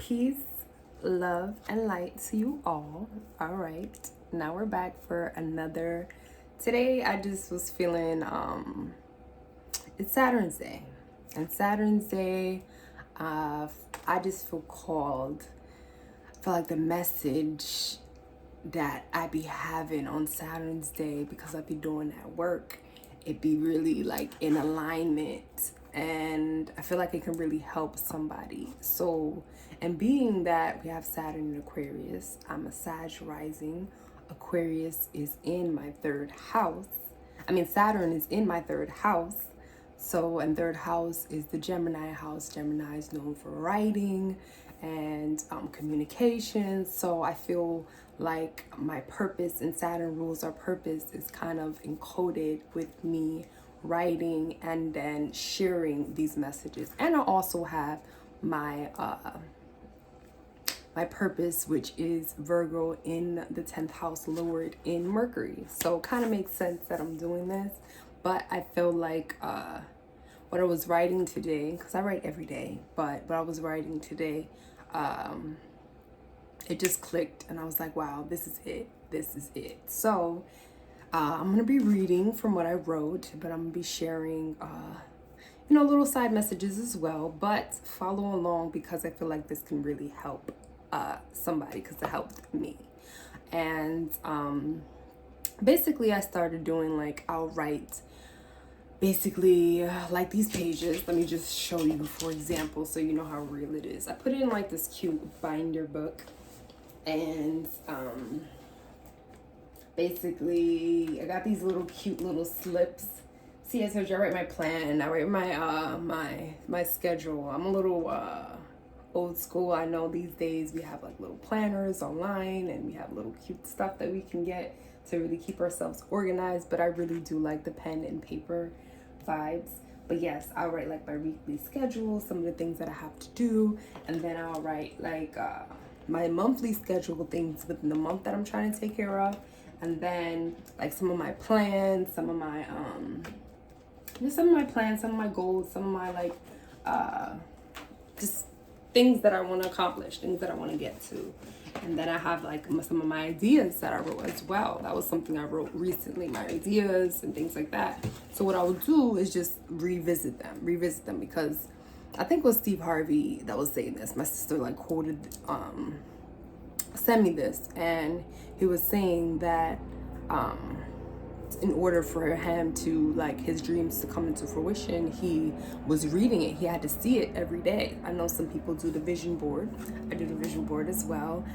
Peace, love, and light to you all. All right, now we're back for another. Today, I just was feeling it's Saturn's Day, and Saturn's Day, I just feel called. I feel like the message that I be having on Saturn's Day, because I be doing that work, it be really like in alignment, and I feel like it can really help somebody. So, and being that we have Saturn in Aquarius, I'm a Sag rising. Aquarius is in my third house. Saturn is in my third house. So, and third house is the Gemini house. Gemini is known for writing and communication. So I feel like my purpose, and Saturn rules our purpose, is kind of encoded with me writing and then sharing these messages. And I also have my my purpose, which is Virgo in the 10th house, lowered in Mercury. So it kind of makes sense that I'm doing this. But I feel like what I was writing today, because I write every day, but what I was writing today, it just clicked, and I was like, wow, this is it. This is it. So I'm going to be reading from what I wrote, but I'm going to be sharing, little side messages as well. But follow along, because I feel like this can really help somebody, because it helped me. And basically, I started doing, like, I'll write basically like these pages. Let me just show you, for example, so you know how real it is. I put it in like this cute binder book, and basically I got these little cute little slips. See, I told you I write my plan, I write my my schedule. I'm a little old school. I know these days we have like little planners online, and we have little cute stuff that we can get to really keep ourselves organized, but I really do like the pen and paper vibes. But yes, I'll write like my weekly schedule, some of the things that I have to do, and then I'll write like my monthly schedule, things within the month that I'm trying to take care of, and then like some of my plans, some of my plans, some of my goals, some of my like just things that I want to accomplish, things that I want to get to. And then I have like some of my ideas that I wrote as well. That was something I wrote recently, my ideas and things like that. So what I would do is just revisit them, because I think it was Steve Harvey that was saying this. My sister like quoted, sent me this, and he was saying that in order for him to, like, his dreams to come into fruition, he was reading it. He had to see it every day. I know some people do the vision board. I do the vision board as well.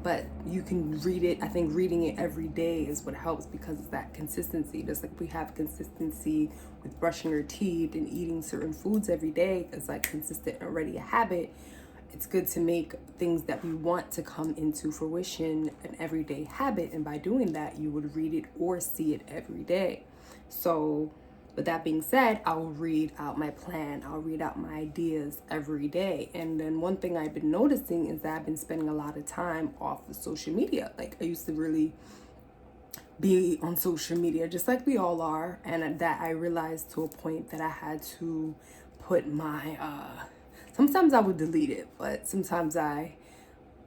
But you can read it. I think reading it every day is what helps, because it's that consistency. Just like we have consistency with brushing your teeth and eating certain foods every day, it's like consistent, already a habit. It's good to make things that we want to come into fruition an everyday habit. And by doing that, you would read it or see it every day. So with that being said, I'll read out my plan. I'll read out my ideas every day. And then one thing I've been noticing is that I've been spending a lot of time off of social media. Like, I used to really be on social media, just like we all are. And that I realized to a point that I had to put my, sometimes I would delete it, but sometimes I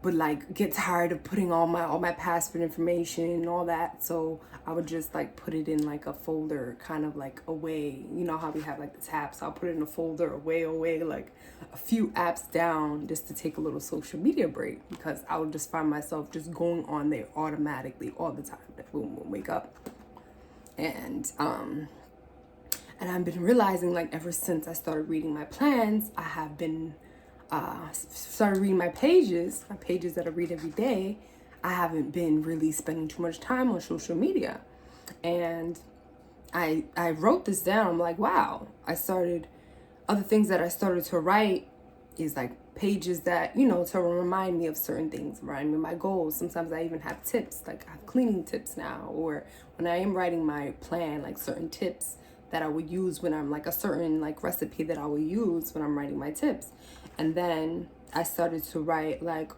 would like get tired of putting all my password information and all that. So I would just like put it in like a folder, kind of like away. You know how we have like the tabs? So I'll put it in a folder away, like a few apps down, just to take a little social media break, because I would just find myself just going on there automatically all the time. Like, boom, boom, wake up. And I've been realizing, like, ever since I started reading my plans, I have been started reading my pages that I read every day. I haven't been really spending too much time on social media. And I wrote this down. I'm like, wow, other things that I started to write is like pages that, to remind me of certain things, remind me of my goals. Sometimes I even have tips, like I have cleaning tips now, or when I am writing my plan, like certain tips that I would use when I'm like a certain like recipe that I will use when I'm writing my tips. And then I started to write like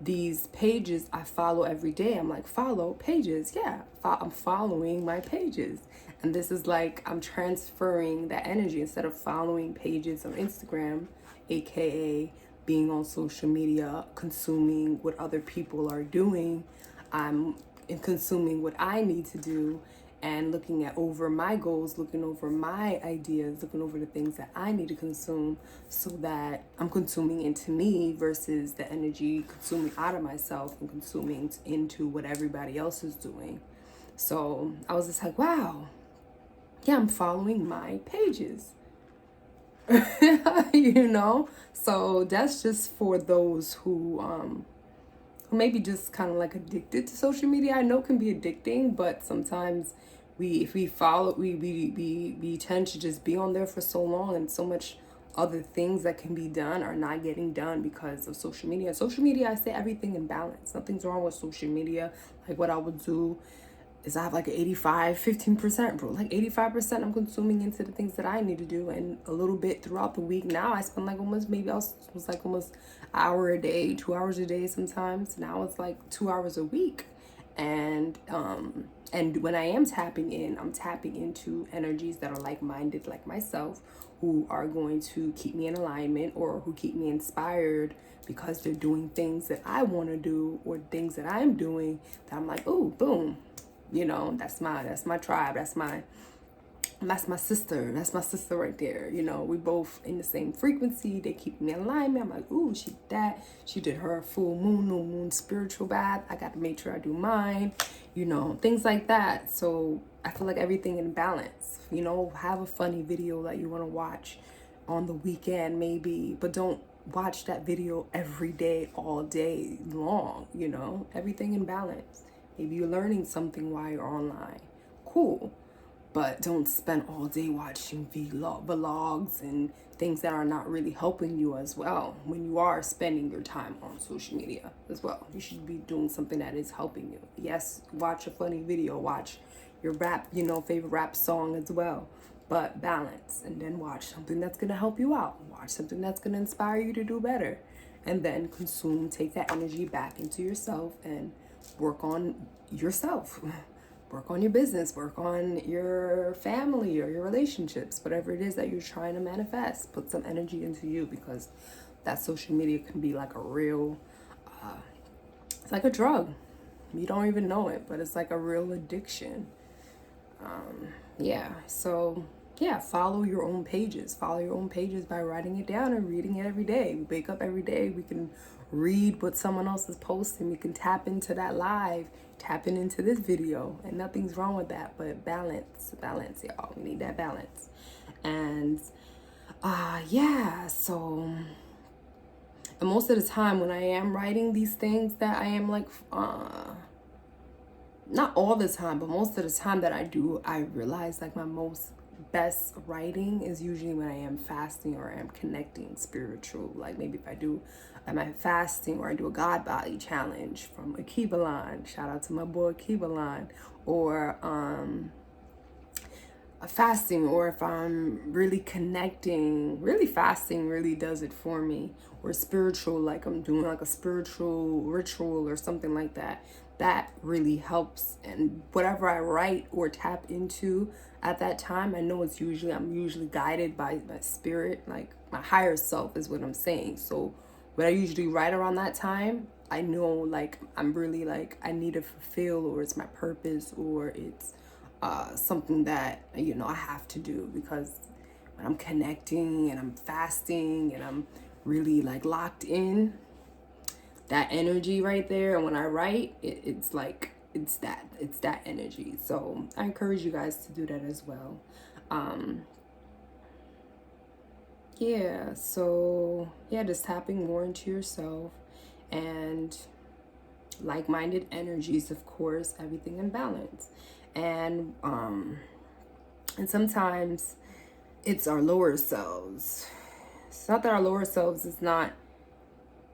these pages I follow every day. I'm like, follow pages. Yeah, I'm following my pages. And this is like, I'm transferring that energy. Instead of following pages on Instagram, aka being on social media, consuming what other people are doing. I'm consuming what I need to do and looking at over my goals, looking over my ideas, looking over the things that I need to consume so that I'm consuming into me versus the energy consuming out of myself and consuming into what everybody else is doing. So I was just like, wow, yeah, I'm following my pages. You know, so that's just for those who maybe just kind of like addicted to social media. I know it can be addicting, but sometimes if we follow, we tend to just be on there for so long, and so much other things that can be done are not getting done because of social media. Social media, I say everything in balance. Nothing's wrong with social media. Like what I would do is I have like an 15%, bro. Like 85% I'm consuming into the things that I need to do, and a little bit throughout the week. Now I spend like almost, maybe I was like almost an hour a day, 2 hours a day sometimes. Now it's like 2 hours a week. And when I am tapping in, I'm tapping into energies that are like-minded, like myself, who are going to keep me in alignment or who keep me inspired because they're doing things that I want to do or things that I'm doing that I'm like, oh, boom. You know, that's my tribe. That's my sister. That's my sister right there. You know, we both in the same frequency. They keep me in alignment. I'm like, ooh, she did that. She did her full moon, new moon spiritual bath. I got to make sure I do mine. You know, things like that. So I feel like everything in balance. You know, have a funny video that you want to watch on the weekend maybe, but don't watch that video every day, all day long. You know, everything in balance. Maybe you're learning something while you're online. Cool. But don't spend all day watching vlogs and things that are not really helping you as well. When you are spending your time on social media as well, you should be doing something that is helping you. Yes, watch a funny video, watch your rap, you know, favorite rap song as well. But balance, and then watch something that's going to help you out. Watch something that's going to inspire you to do better. And then consume, take that energy back into yourself and work on yourself. Work on your business, work on your family or your relationships, whatever it is that you're trying to manifest. Put some energy into you, because that social media can be like a real, it's like a drug. You don't even know it, but it's like a real addiction. Yeah, so yeah, follow your own pages. Follow your own pages by writing it down and reading it every day. We wake up every day, we can read what someone else is posting. We can tap into that live, tapping into this video, and nothing's wrong with that. But balance, y'all. We need that balance. And yeah, so, and most of the time when I am writing these things that I am like, not all the time, but most of the time that I do, I realize like my most best writing is usually when I am fasting or I am connecting spiritual. Like maybe if I do I'm fasting, or I do a God body challenge from a Kyballion. Shout out to my boy Kyballion. Or a fasting, or if I'm really connecting, really fasting really does it for me. Or spiritual, like I'm doing like a spiritual ritual or something like that. That really helps. And whatever I write or tap into at that time, I know I'm usually guided by my spirit, like my higher self is what I'm saying. So what I usually write around that time, I know like I'm really like I need to fulfill, or it's my purpose, or it's something that, you know, I have to do. Because when I'm connecting and I'm fasting and I'm really like locked in, that energy right there, and when I write, it's like it's that energy. So I encourage you guys to do that as well. Yeah, so yeah, just tapping more into yourself, and like-minded energies, of course, everything in balance. And sometimes it's our lower selves. It's not that our lower selves is not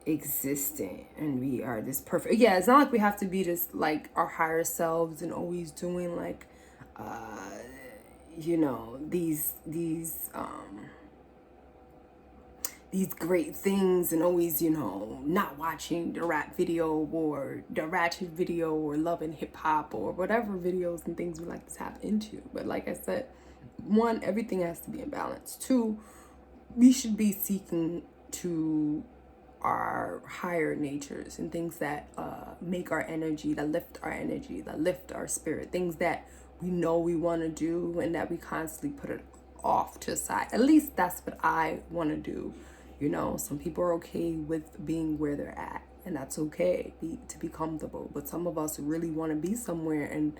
existent and we are this perfect. Yeah, it's not like we have to be this like our higher selves and always doing like you know, these great things, and always, you know, not watching the rap video or the ratchet video or loving hip-hop or whatever videos and things we like to tap into. But like I said, one, everything has to be in balance. Two, we should be seeking to our higher natures and things that make our energy, that lift our energy, that lift our spirit, things that we know we want to do and that we constantly put it off to the side. At least that's what I want to do. You know, some people are okay with being where they're at, and that's okay to be comfortable. But some of us really want to be somewhere, and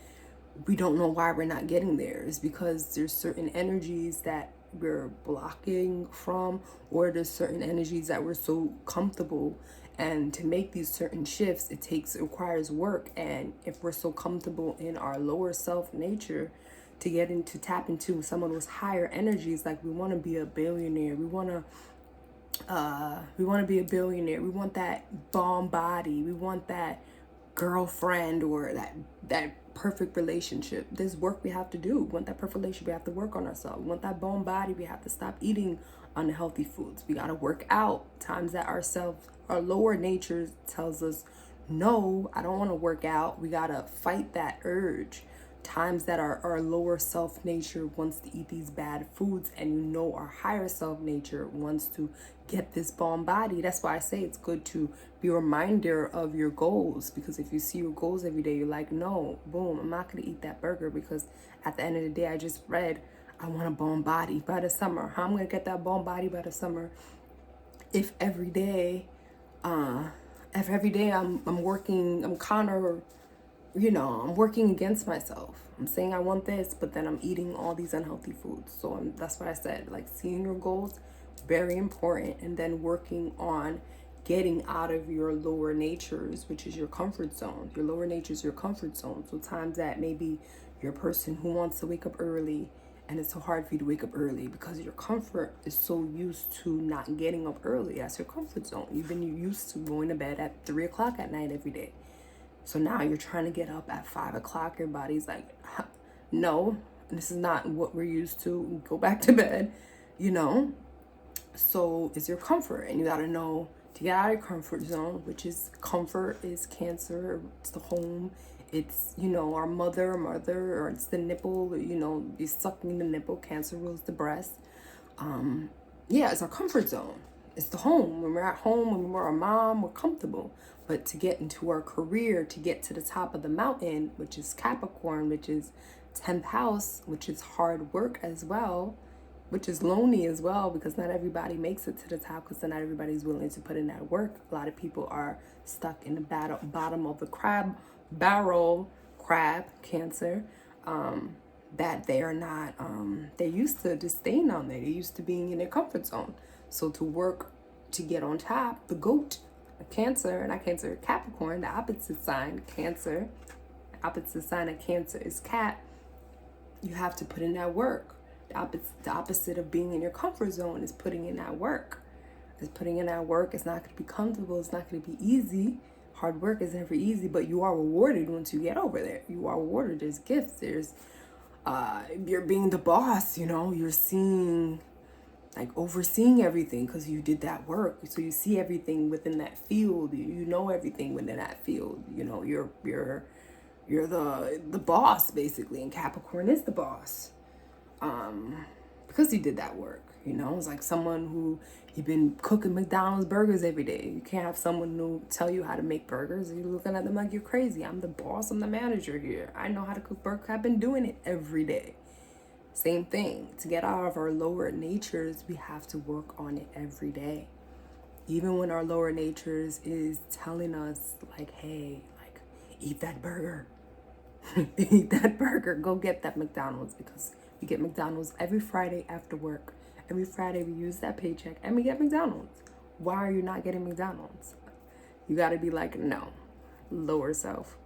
we don't know why we're not getting there. It's because there's certain energies that we're blocking from, or there's certain energies that we're so comfortable. And to make these certain shifts, it requires work. And if we're so comfortable in our lower self nature, to tap into some of those higher energies, like we want to be a billionaire, we want to be a billionaire, we want that bomb body, we want that girlfriend, or that perfect relationship. There's work we have to do. We want that perfect relationship, we have to work on ourselves. We want that bomb body, we have to stop eating unhealthy foods. We got to work out. Times that our lower nature tells us, no, I don't want to work out. We got to fight that urge. Times that our lower self nature wants to eat these bad foods, and our higher self nature wants to get this bomb body. That's why I say it's good to be a reminder of your goals, because if you see your goals every day, you're like, no, boom, I'm not going to eat that burger, because at the end of the day, I just read I want a bomb body by the summer. How I'm going to get that bomb body by the summer if every day I'm working, I'm working against myself. I'm saying I want this, but then I'm eating all these unhealthy foods. So that's why I said, like, seeing your goals, very important. And then working on getting out of your lower natures, which is your comfort zone. Your lower nature is your comfort zone. So times that maybe you're a person who wants to wake up early, and it's so hard for you to wake up early because your comfort is so used to not getting up early. That's your comfort zone. You've been used to going to bed at 3 o'clock at night every day. So now you're trying to get up at 5 o'clock. Your body's like, no, this is not what we're used to. Go back to bed, So it's your comfort. And you got to know to get out of your comfort zone, which is comfort is Cancer. It's the home. It's, our mother, or it's the nipple, you're sucking the nipple. Cancer rules the breast. It's our comfort zone. It's the home. When we're at home, when we're a mom, we're comfortable. But to get into our career, to get to the top of the mountain, which is Capricorn, which is 10th house, which is hard work as well, which is lonely as well, because not everybody makes it to the top, because not everybody's willing to put in that work. A lot of people are stuck in the bottom of the barrel, Cancer, that they are not, they're used to just staying on there. They're used to being in their comfort zone. So to work to get on top, the goat, Cancer, not Cancer, Capricorn, the opposite sign, Cancer, opposite sign of Cancer is Cat. You have to put in that work. The opposite of being in your comfort zone is putting in that work. It's putting in that work. It's not going to be comfortable. It's not going to be easy. Hard work is never easy, but you are rewarded once you get over there. You are rewarded. There's gifts. You're being the boss, you're seeing, overseeing everything because you did that work. So you see everything within that field. You know everything within that field. You're the boss, basically, and Capricorn is the boss. Because you did that work, it's like someone who you've been cooking McDonald's burgers every day. You can't have someone who tell you how to make burgers. You're looking at them like you're crazy. I'm the boss. I'm the manager here. I know how to cook burgers. I've been doing it every day. Same thing. To get out of our lower natures, we have to work on it every day. Even when our lower natures is telling us, hey, eat that burger. Eat that burger. Go get that McDonald's, because we get McDonald's every Friday after work. Every Friday we use that paycheck and we get McDonald's. Why are you not getting McDonald's? You got to be like, no, lower self.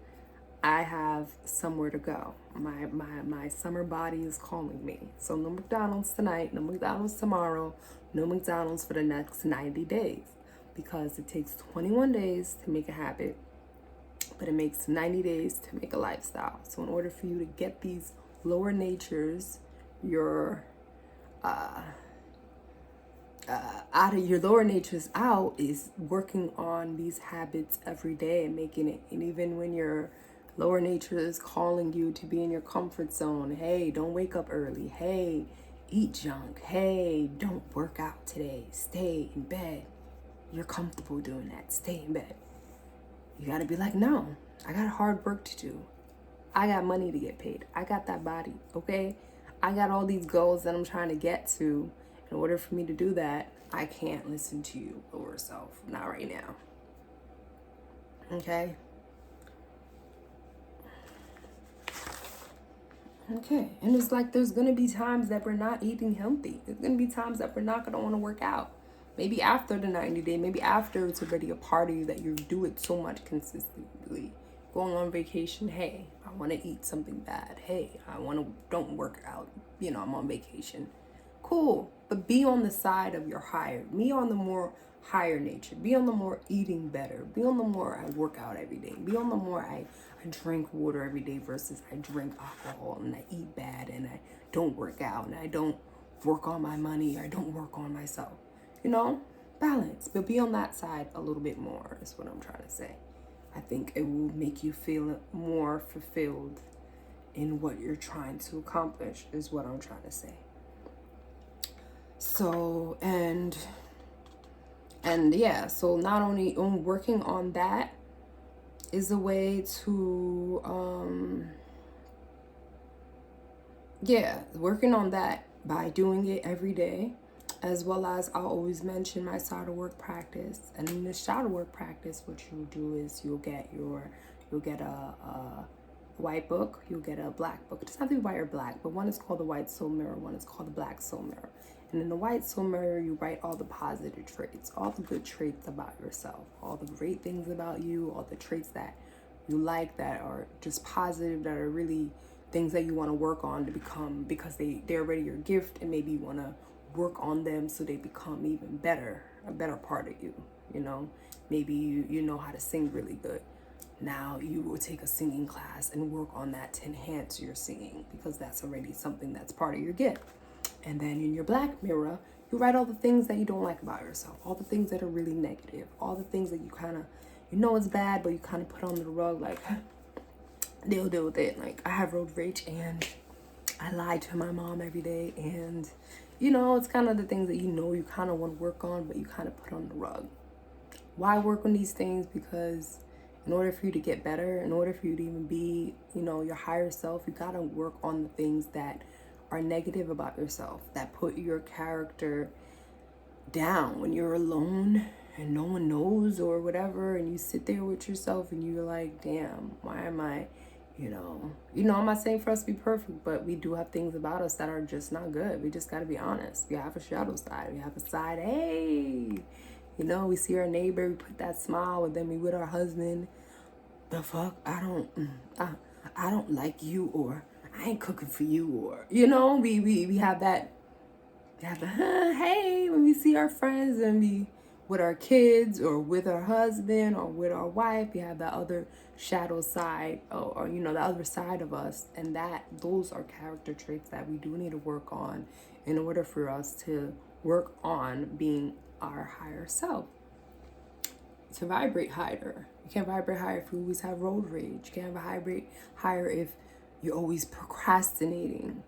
I have somewhere to go. My summer body is calling me. So no McDonald's tonight, no McDonald's tomorrow, no McDonald's for the next 90 days. Because it takes 21 days to make a habit, but it makes 90 days to make a lifestyle. So in order for you to get these lower natures, your out of your lower natures out, is working on these habits every day and making it. And even when your lower nature is calling you to be in your comfort zone, hey, don't wake up early, hey, eat junk, hey, don't work out today, stay in bed, you're comfortable doing that. Stay in bed. You gotta be like, no, I got hard work to do. I got money to get paid. I got that body, okay? I got all these goals that I'm trying to get to. In order for me to do that, I can't listen to you lower self. Not right now. Okay? Okay. And it's like there's going to be times that we're not eating healthy. There's going to be times that we're not going to want to work out. Maybe after the 90 day, maybe after it's already a part of you that you do it so much consistently. Going on vacation, hey, I want to eat something bad. Hey, don't work out. I'm on vacation. Cool. But be on the side of your higher. Be on the more higher nature. Be on the more eating better. Be on the more I work out every day. Be on the more I drink water every day versus I drink alcohol and I eat bad and I don't work out and I don't work on my money or I don't work on myself. Balance. But be on that side a little bit more is what I'm trying to say. I think it will make you feel more fulfilled in what you're trying to accomplish is what I'm trying to say. So, and yeah, so not only working on that is a way to, working on that by doing it every day, as well as I'll always mention my shadow work practice. And in the shadow work practice, what you'll do is you'll get a white book, you'll get a black book. It doesn't have to be white or black, but one is called the white soul mirror, one is called the black soul mirror. And in the white soul mirror, you write all the positive traits, all the good traits about yourself, all the great things about you, all the traits that you like that are just positive, that are really things that you want to work on to become, because they're already your gift, and maybe you want to work on them so they become even better, a better part of you. Maybe you know how to sing really good. Now you will take a singing class and work on that to enhance your singing, because that's already something that's part of your gift. And then in your black mirror, you write all the things that you don't like about yourself, all the things that are really negative, all the things that you kind of, it's bad, but you kind of put under the rug, like, deal with it. Like, I have road rage and I lie to my mom every day, and it's kind of the things that you kind of want to work on, but you kind of put on the rug. Why work on these things? Because in order for you to get better, in order for you to even be, your higher self, you got to work on the things that are negative about yourself, that put your character down when you're alone and no one knows or whatever, and you sit there with yourself and you're like, damn, why am I, I'm not saying for us to be perfect, but we do have things about us that are just not good. We just got to be honest. We have a shadow side. We have a side, hey, we see our neighbor, we put that smile, and then we with our husband, the fuck, I don't like you, or I ain't cooking for you, or, we have that, hey, when we see our friends and we with our kids or with our husband or with our wife, we have that other shadow side, or the other side of us. And those are character traits that we do need to work on in order for us to work on being our higher self. To vibrate higher. You can't vibrate higher if you always have road rage. You can't vibrate higher if you're always procrastinating,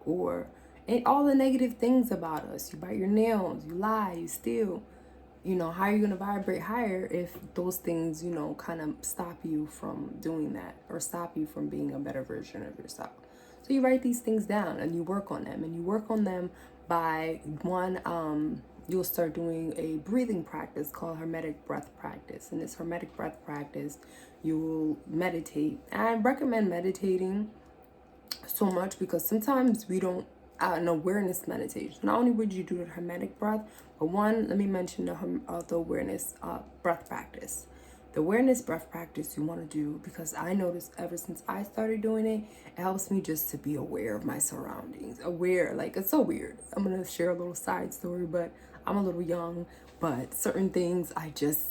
and all the negative things about us. You bite your nails, you lie, you steal. How are you going to vibrate higher if those things, kind of stop you from doing that, or stop you from being a better version of yourself? So you write these things down and you work on them, and you work on them by you'll start doing a breathing practice called hermetic breath practice. In this hermetic breath practice, you will meditate. And I recommend meditating so much because sometimes we don't, an awareness meditation. Not only would you do the hermetic breath, but let me mention the awareness breath practice. The awareness breath practice you want to do, because I noticed ever since I started doing it, it helps me just to be aware of my surroundings. Aware, like, it's so weird. I'm going to share a little side story, but I'm a little young, but certain things I just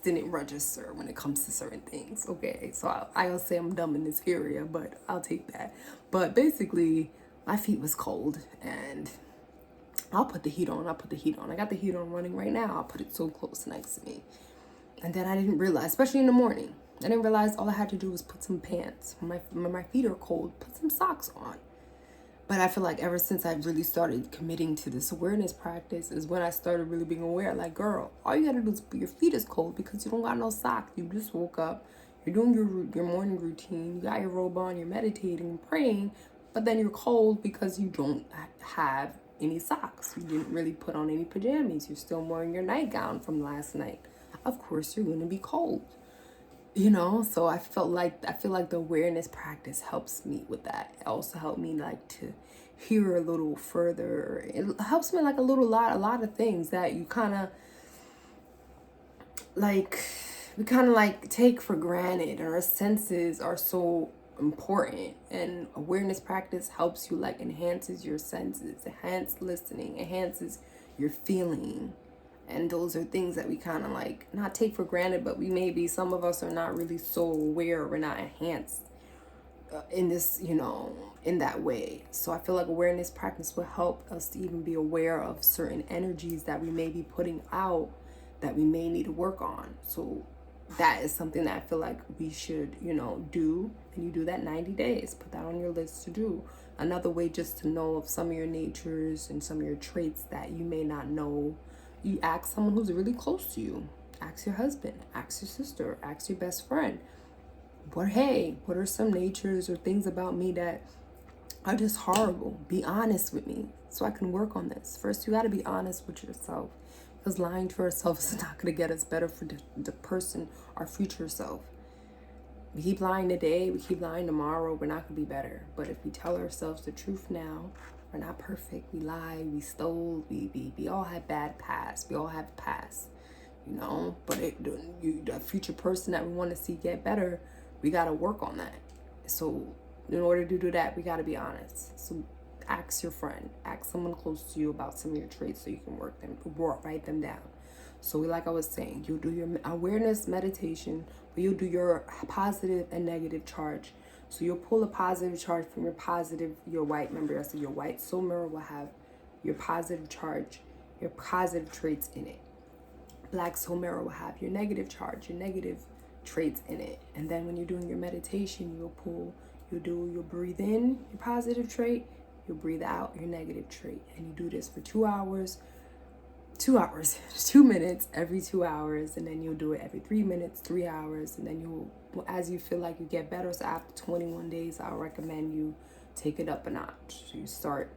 didn't register when it comes to certain things. Okay, so I'll say I'm dumb in this area, but I'll take that. But basically, my feet was cold, and I'll put the heat on. I got the heat on running right now. I'll put it so close next to me. And then I didn't realize, especially in the morning, I didn't realize all I had to do was put some pants. When my feet are cold, put some socks on. But I feel like ever since I've really started committing to this awareness practice is when I started really being aware. Like, girl, all you gotta do is your feet is cold because you don't got no socks. You just woke up. You're doing your morning routine. You got your robe on. You're meditating, praying, but then you're cold because you don't have any socks. You didn't really put on any pajamas. You're still wearing your nightgown from last night. Of course, you're gonna be cold. So I feel like the awareness practice helps me with that. It also helped me like to hear a little further. It helps me like a lot of things that you kind of like we kind of like take for granted, and our senses are so important, and awareness practice helps you, like enhances your senses, enhance listening, enhances your feeling. And those are things that we kind of like not take for granted, but some of us are not really so aware, we're not enhanced in this, in that way. So I feel like awareness practice will help us to even be aware of certain energies that we may be putting out that we may need to work on. So that is something that I feel like we should, do. And you do that 90 days. Put that on your list to do. Another way just to know of some of your natures and some of your traits that you may not know. You ask someone who's really close to you. Ask your husband, ask your sister, ask your best friend. What are some natures or things about me that are just horrible? Be honest with me so I can work on this. First, you got to be honest with yourself, because lying to ourselves is not going to get us better for the person, our future self. We keep lying today, we keep lying tomorrow, we're not going to be better. But if we tell ourselves the truth now, we're not perfect. We lie, we stole, we all have bad past. We all have past, But the future person that we want to see get better, we got to work on that. So in order to do that, we got to be honest. So ask your friend, ask someone close to you about some of your traits so you can write them down. So like I was saying, you'll do your awareness meditation, but you'll do your positive and negative charge. So you'll pull a positive charge from your white, remember I said your white soul mirror will have your positive charge, your positive traits in it. Black soul mirror will have your negative charge, your negative traits in it. And then when you're doing your meditation, you'll breathe in your positive trait, you'll breathe out your negative trait. And you do this for 2 hours, 2 minutes every 2 hours, and then you'll do it every 3 minutes, 3 hours, and then as you feel like you get better. So after 21 days, I'll recommend you take it up a notch. So you start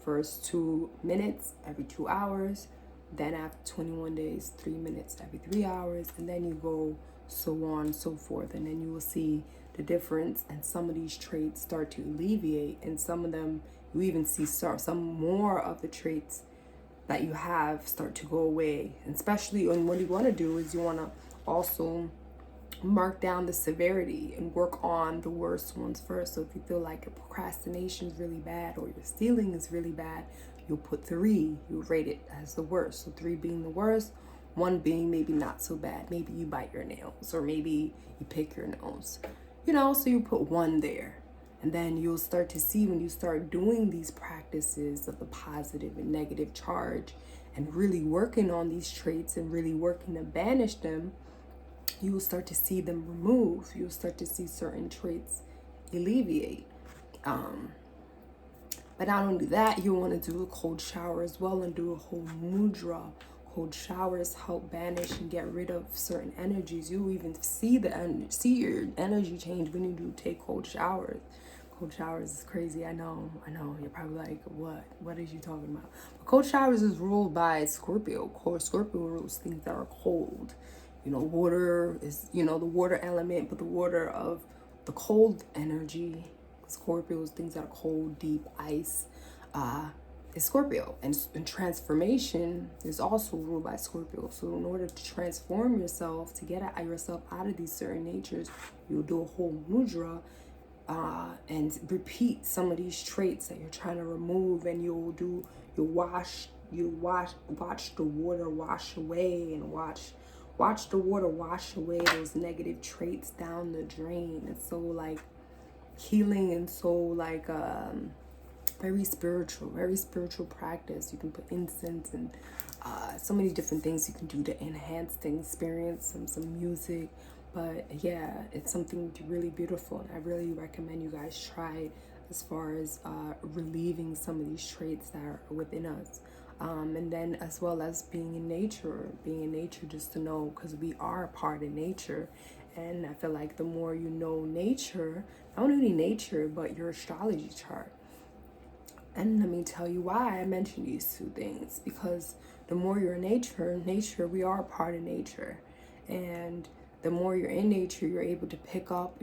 first 2 minutes every 2 hours, then after 21 days, 3 minutes every 3 hours, and then you go so on and so forth, and then you will see the difference, and some of these traits start to alleviate, and some of them you even see some more of the traits that you have start to go away. And especially what you want to do is you want to also mark down the severity and work on the worst ones first. So if you feel like your procrastination is really bad or your stealing is really bad, you'll put 3. You'll rate it as the worst. So 3 being the worst, 1 being maybe not so bad. Maybe you bite your nails, or maybe you pick your nose. So you put 1 there. And then you'll start to see, when you start doing these practices of the positive and negative charge and really working on these traits and really working to banish them, you will start to see them remove. You'll start to see certain traits alleviate. But not only that, you want to do a cold shower as well and do a whole mudra. Cold showers help banish and get rid of certain energies. You even see your energy change when you do take cold showers. Cold showers is crazy. I know. You're probably like, what is you talking about? But cold showers is ruled by Scorpio. Scorpio rules things that are cold. Water is, the water element, but the water of the cold energy. Scorpio is things that are cold, deep, ice, is Scorpio. And transformation is also ruled by Scorpio. So in order to transform yourself, to get yourself out of these certain natures, you'll do a whole mudra, and repeat some of these traits that you're trying to remove, and you'll watch the water wash away, and watch the water wash away those negative traits down the drain. It's so like healing, and so like very spiritual practice. You can put incense and so many different things you can do to enhance the experience, some music. But yeah, it's something really beautiful, and I really recommend you guys try it as far as relieving some of these traits that are within us. And then as well as being in nature just to know, because we are a part of nature. And I feel like the more you know nature, not only nature, but your astrology chart. And let me tell you why I mentioned these two things. Because the more you're in nature, we are a part of nature. And the more you're in nature, you're able to pick up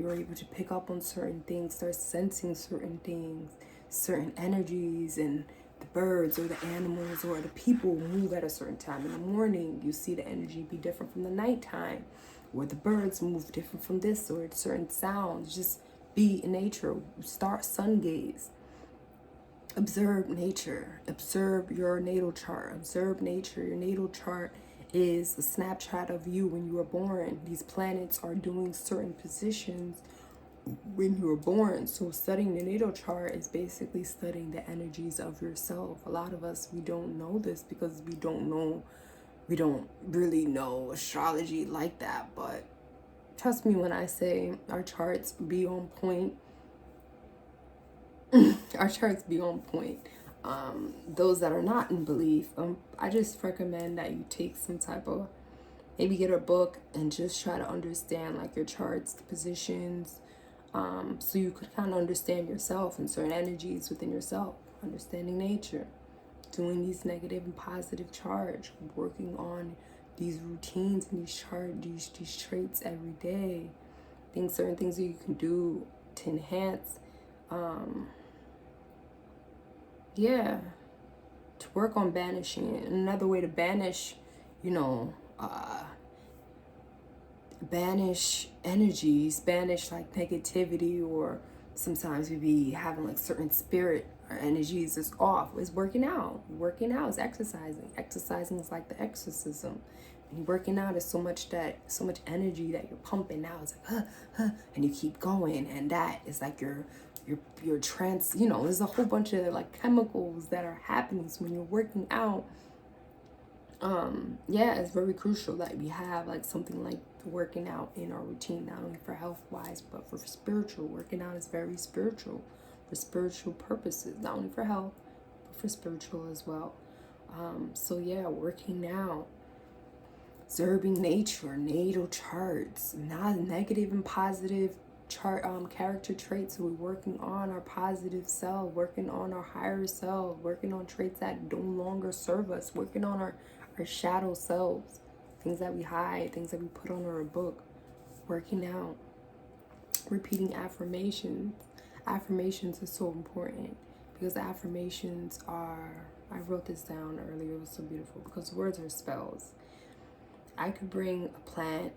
on certain things, start sensing certain things, certain energies, and the birds or the animals or the people move at a certain time. In the morning, you see the energy be different from the nighttime, or the birds move different from this, or certain sounds. Just be in nature. Start sun gaze. Observe nature. Observe your natal chart. Observe nature. Your natal chart is a snapshot of you when you were born. These planets are doing certain positions when you were born. So studying the natal chart is basically studying the energies of yourself. A lot of us, we don't know this because we don't really know astrology like that. But trust me when I say our charts be on point. Our charts be on point. Those that are not in belief, I just recommend that you take some type of, maybe get a book and just try to understand like your charts, the positions, so you could kind of understand yourself and certain energies within yourself, understanding nature, doing these negative and positive charge, working on these routines and these traits every day, certain things that you can do to enhance, to work on banishing it. Another way to banish, banish energies, banish like negativity, or sometimes we be having like certain spirit or energies is off, is working out. Working out is exercising. Exercising is like the exorcism. And working out is so much energy that you're pumping out. It's like and you keep going, and that is like your trance. There's a whole bunch of like chemicals that are happening. So when you're working out, it's very crucial that we have like something like working out in our routine, not only for health wise, but for spiritual. Working out is very spiritual, for spiritual purposes, not only for health, but for spiritual as well. Working out, observing nature, natal charts, not negative and positive character traits. So we're working on our positive self, working on our higher self, working on traits that no longer serve us, working on our shadow selves, things that we hide, things that we put on our book, working out, repeating affirmations. Affirmations is so important because affirmations are, I wrote this down earlier, it was so beautiful, because words are spells. I could bring a plant,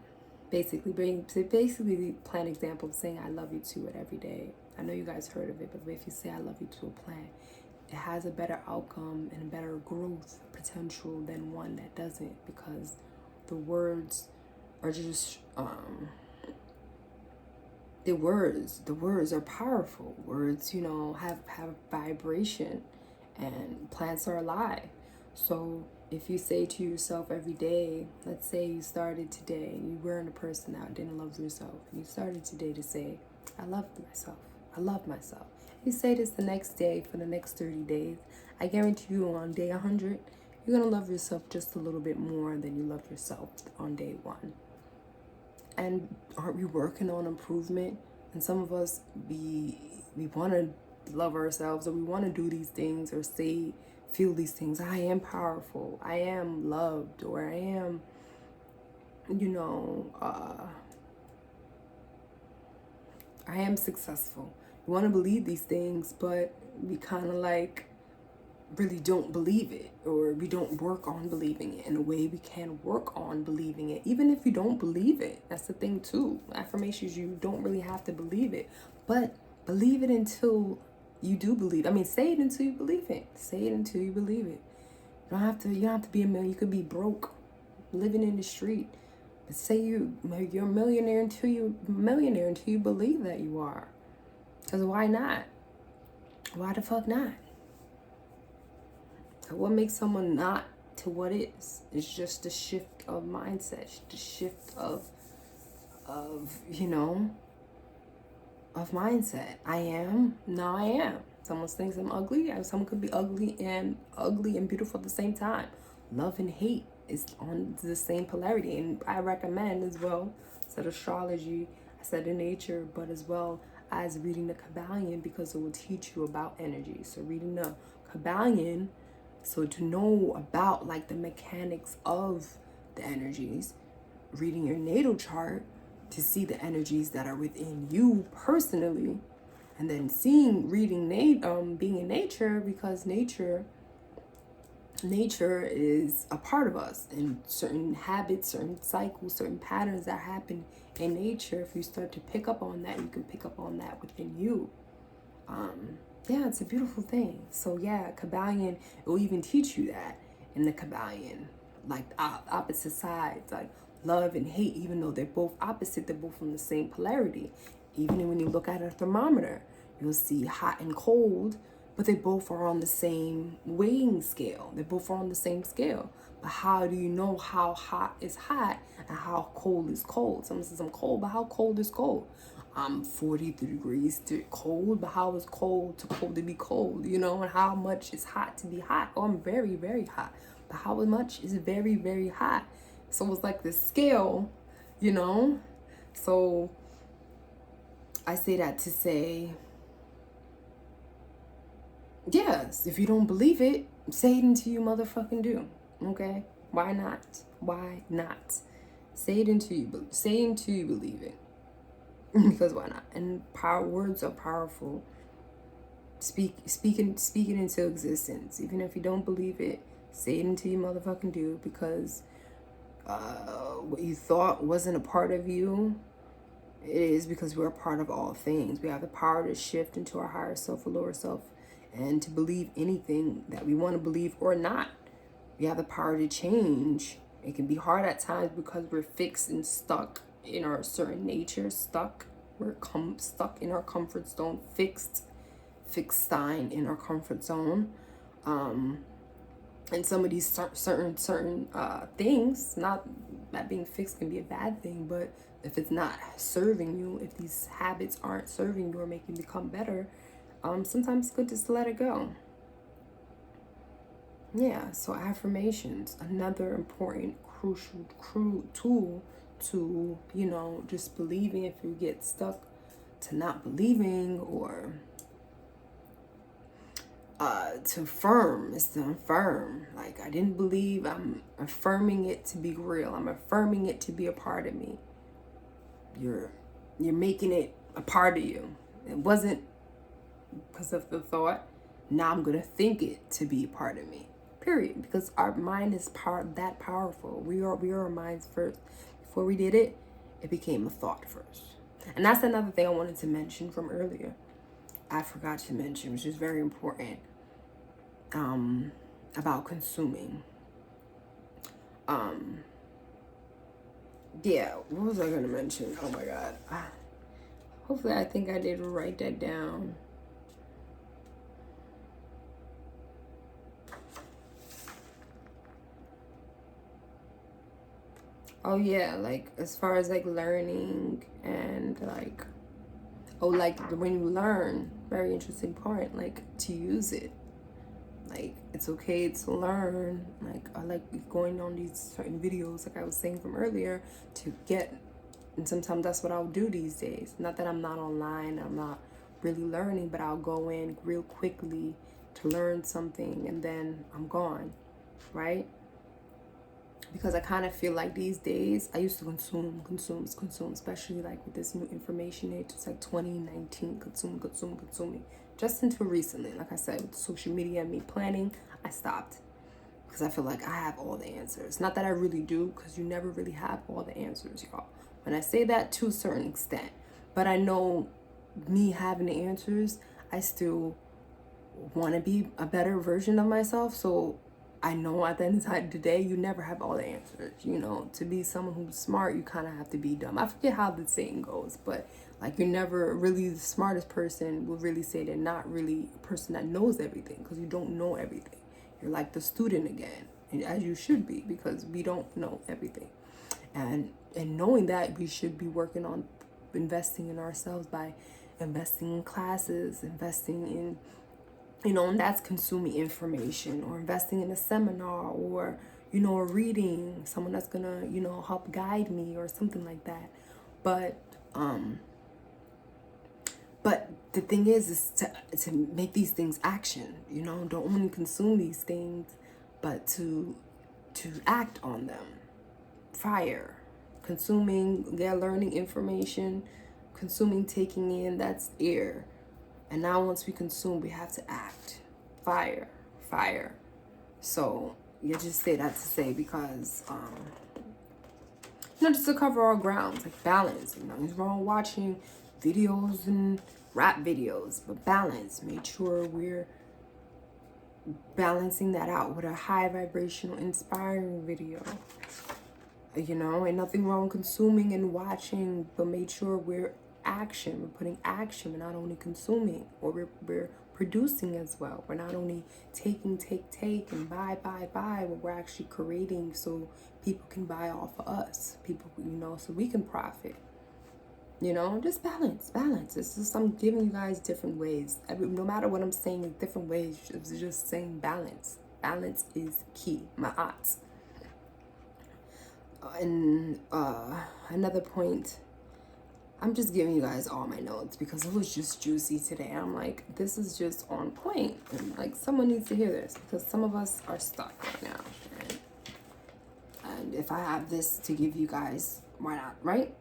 basically the plant example of saying I love you to it every day. I know you guys heard of it, but if you say I love you to a plant, it has a better outcome and a better growth potential than one that doesn't, because the words are just the words are powerful. Words, have vibration, and plants are alive. So if you say to yourself every day, let's say you started today, you weren't a person that didn't love yourself, you started today to say, I love myself, I love myself. You say this the next day for the next 30 days, I guarantee you on day 100, you're going to love yourself just a little bit more than you love yourself on day 1. And aren't we working on improvement? And some of us, we want to love ourselves, or we want to do these things, or feel these things. I am powerful, I am loved, or I am, I am successful. We want to believe these things, but we kind of like really don't believe it, or we don't work on believing it in a way we can work on believing it. Even if you don't believe it, that's the thing too. Affirmations, you don't really have to believe it, but believe it until you do believe. Say it until you believe it. Say it until you believe it. You don't have to be a millionaire. You could be broke, living in the street. But say you're a millionaire until you believe that you are. Because why not? Why the fuck not? What makes someone not to what is? It's just the shift of mindset, the shift of of mindset. I am, now I am. Someone thinks I'm ugly. Someone could be ugly and beautiful at the same time. Love and hate is on the same polarity. And I recommend as well, I said astrology, I said in nature, but as well as reading the Kyballion, because it will teach you about energy. So reading the Kyballion, so to know about like the mechanics of the energies, reading your natal chart to see the energies that are within you personally, and then reading being in nature, because nature is a part of us, and certain habits, certain cycles, certain patterns that happen in nature, if you start to pick up on that, you can pick up on that within you. Yeah, it's a beautiful thing. So yeah, Kyballion, it will even teach you that in the Kyballion, like opposite sides, like love and hate. Even though they're both opposite, they're both from the same polarity. Even when you look at a thermometer, you'll see hot and cold, but they both are on the same weighing scale. They both are on the same scale. But how do you know how hot is hot and how cold is cold? Someone says I'm cold, but how cold is cold? I'm 43 degrees to cold, but how is cold to be cold? You know, and how much is hot to be hot? Oh, I'm very, very hot. But how much is very, very hot? So it's like the scale, you know? So I say that to say, yes, if you don't believe it, say it until you motherfucking do. Okay? Why not? Why not? Say it until you believe it. Because why not? And words are powerful. Speak it into existence. Even if you don't believe it, say it until you motherfucking do. Because what you thought wasn't a part of you, it is, because we're a part of all things. We have the power to shift into our higher self or lower self, and to believe anything that we want to believe or not. We have the power to change. It can be hard at times because we're fixed and stuck in our certain nature. We're stuck in our comfort zone. Fixed sign in our comfort zone. And some of these certain things, not that being fixed can be a bad thing, but if it's not serving you, if these habits aren't serving you or making you become better, sometimes it's good just to let it go. Yeah, so affirmations, another important, crucial tool to, you know, just believing. If you get stuck to not believing, or to affirm, is to affirm. Like, I didn't believe, I'm affirming it to be real. I'm affirming it to be a part of me. You're making it a part of you. It wasn't because of the thought. Now I'm gonna think it to be a part of me. Period. Because our mind is that powerful. We are our minds first. Before we did it, it became a thought first. And that's another thing I wanted to mention from earlier. I forgot to mention, which is very important, about consuming. Yeah, what was I gonna mention? Oh my god. Hopefully, I think I did write that down. Oh yeah, like as far as like learning and like, like when you learn, very interesting part, like to use it. Like, it's okay to learn. Like, I like going on these certain videos, like I was saying from earlier, to get, and sometimes that's what I'll do these days. Not that I'm not online, I'm not really learning, but I'll go in real quickly to learn something, and then I'm gone, right? Because I kind of feel like these days, I used to consume, especially like with this new information age. It's like 2019, consuming. Just until recently, like I said, with social media and me planning, I stopped. Because I feel like I have all the answers. Not that I really do, because you never really have all the answers, y'all. When I say that, to a certain extent. But I know me having the answers, I still want to be a better version of myself. So I know at the end of the day, you never have all the answers. You know, to be someone who's smart, you kind of have to be dumb. I forget how the saying goes, but like, you're never really the smartest person. Will really say they're not really a person that knows everything, because you don't know everything. You're like the student again, and as you should be, because we don't know everything. And knowing that, we should be working on investing in ourselves by investing in classes, investing in, and that's consuming information, or investing in a seminar, or, a reading, someone that's gonna, help guide me or something like that. But the thing is to make these things action, don't only consume these things, but to act on them. Fire. Consuming, learning information, consuming, taking in, that's air. And now once we consume, we have to act. Fire. So you just say that to say, because just to cover all grounds, like balance. Nothing's wrong watching videos and rap videos, but balance. Make sure we're balancing that out with a high vibrational, inspiring video. Ain't nothing wrong consuming and watching, but make sure we're putting action. We're not only consuming, or we're producing as well. We're not only taking, take, and buy, but we're actually creating so people can buy off of us. People, so we can profit. Just balance. It's just, I'm giving you guys different ways. No matter what I'm saying, different ways. It's just saying balance. Balance is key. My odds. And another point, I'm just giving you guys all my notes because it was just juicy today. I'm like, this is just on point. And like, someone needs to hear this, because some of us are stuck right now. And if I have this to give you guys, why not, right?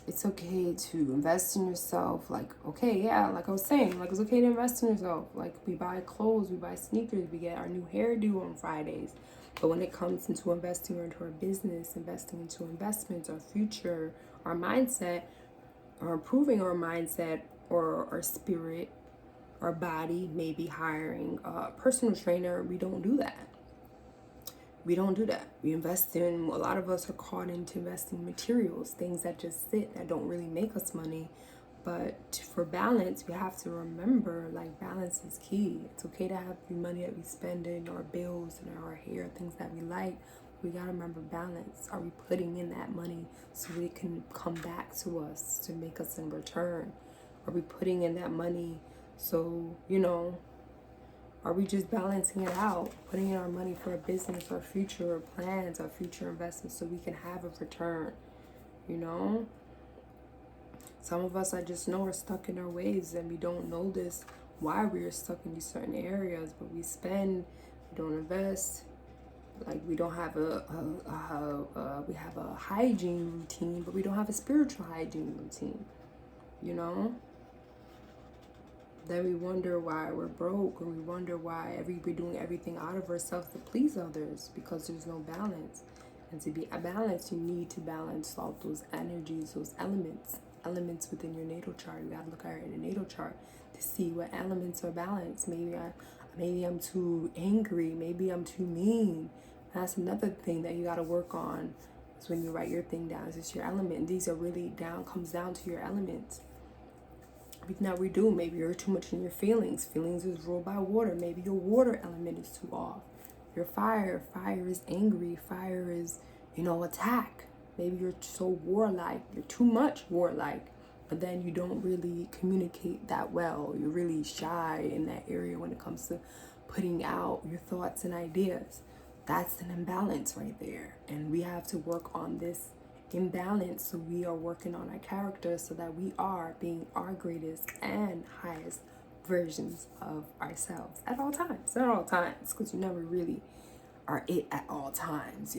It's okay to invest in yourself. Like, okay, yeah, like I was saying, like, it's okay to invest in yourself. Like, we buy clothes, we buy sneakers, we get our new hairdo on Fridays. But when it comes into investing into our business, investing into investments, our future, our mindset, or improving our mindset, or our spirit, our body, maybe hiring a personal trainer, we don't do that. We invest in, a lot of us are caught into investing in materials, things that just sit, that don't really make us money. But for balance, we have to remember, like, balance is key. It's okay to have the money that we spend in our bills and our hair, things that we like. We gotta remember balance. Are we putting in that money so it can come back to us to make us in return? Are we putting in that money so, are we just balancing it out, putting in our money for a business, our future plans, our future investments, so we can have a return, Some of us, I just know, are stuck in our ways, and we don't notice why we are stuck in these certain areas, but we spend, we don't invest, like we don't have we have a hygiene routine, but we don't have a spiritual hygiene routine, Then we wonder why we're broke, or we wonder why we're doing everything out of ourselves to please others, because there's no balance. And to be balanced, you need to balance all those energies, those elements within your natal chart. You gotta look at it in your natal chart to see what elements are balanced. Maybe I'm too angry. Maybe I'm too mean. That's another thing that you gotta work on. Is when you write your thing down, it's just your element. These are really comes down to your elements. Now we do. Maybe you're too much in your feelings. Feelings is ruled by water. Maybe your water element is too off. Your fire is angry. Fire is, attack. Maybe you're so warlike. You're too much warlike, but then you don't really communicate that well. You're really shy in that area when it comes to putting out your thoughts and ideas. That's an imbalance right there. And we have to work on this imbalance, so we are working on our character so that we are being our greatest and highest versions of ourselves at all times. Not all times, because you never really are it at all times.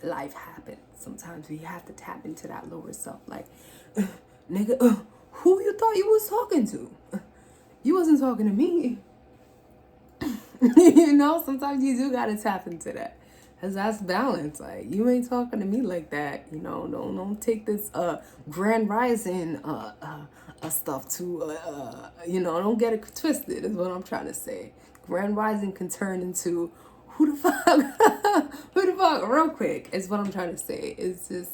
Life happens. Sometimes we have to tap into that lower self, like, nigga, who you thought you was talking to? You wasn't talking to me. Sometimes you do gotta tap into that. Cause that's balance. Like, you ain't talking to me like that. Don't take this grand rising stuff to don't get it twisted, is what I'm trying to say. Grand rising can turn into who the fuck real quick, is what I'm trying to say. It's just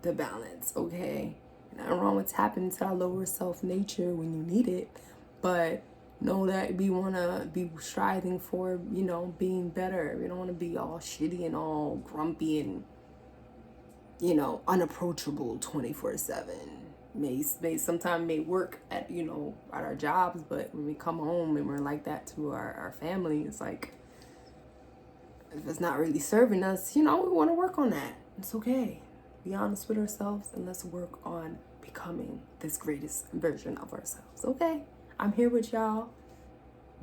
the balance, okay? Nothing wrong with tapping into our lower self nature when you need it, but know that we want to be striving for, being better. We don't want to be all shitty and all grumpy and, unapproachable 24/7. sometimes may work at, at our jobs, but when we come home and we're like that to our family, it's like, if it's not really serving us, we want to work on that. It's okay. Be honest with ourselves and let's work on becoming this greatest version of ourselves. Okay? I'm here with y'all.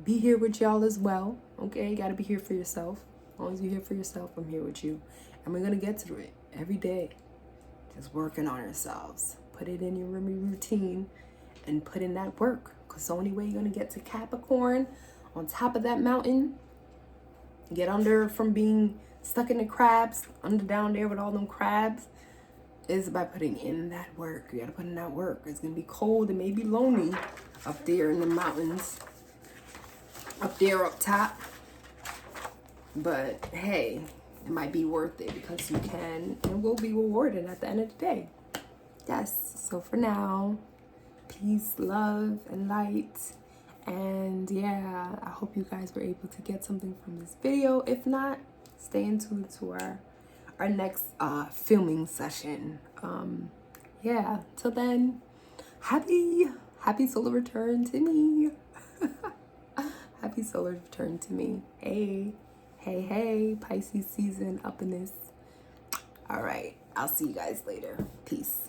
Be here with y'all as well. Okay? You got to be here for yourself. As long as you're here for yourself, I'm here with you. And we're going to get through it every day. Just working on ourselves. Put it in your routine and put in that work. Because the only way you're going to get to Capricorn, on top of that mountain, get under from being stuck in the crabs, down there with all them crabs, is by putting in that work. You got to put in that work. It's going to be cold. It may be lonely up there in the mountains. Up there, up top. But hey, it might be worth it because you can and will be rewarded at the end of the day. Yes. So for now, peace, love, and light. And yeah, I hope you guys were able to get something from this video. If not, stay tuned to our next filming session. Yeah, till then, happy solar return to me. Happy solar return to me. Hey, Pisces season up in this. All right, I'll see you guys later. Peace.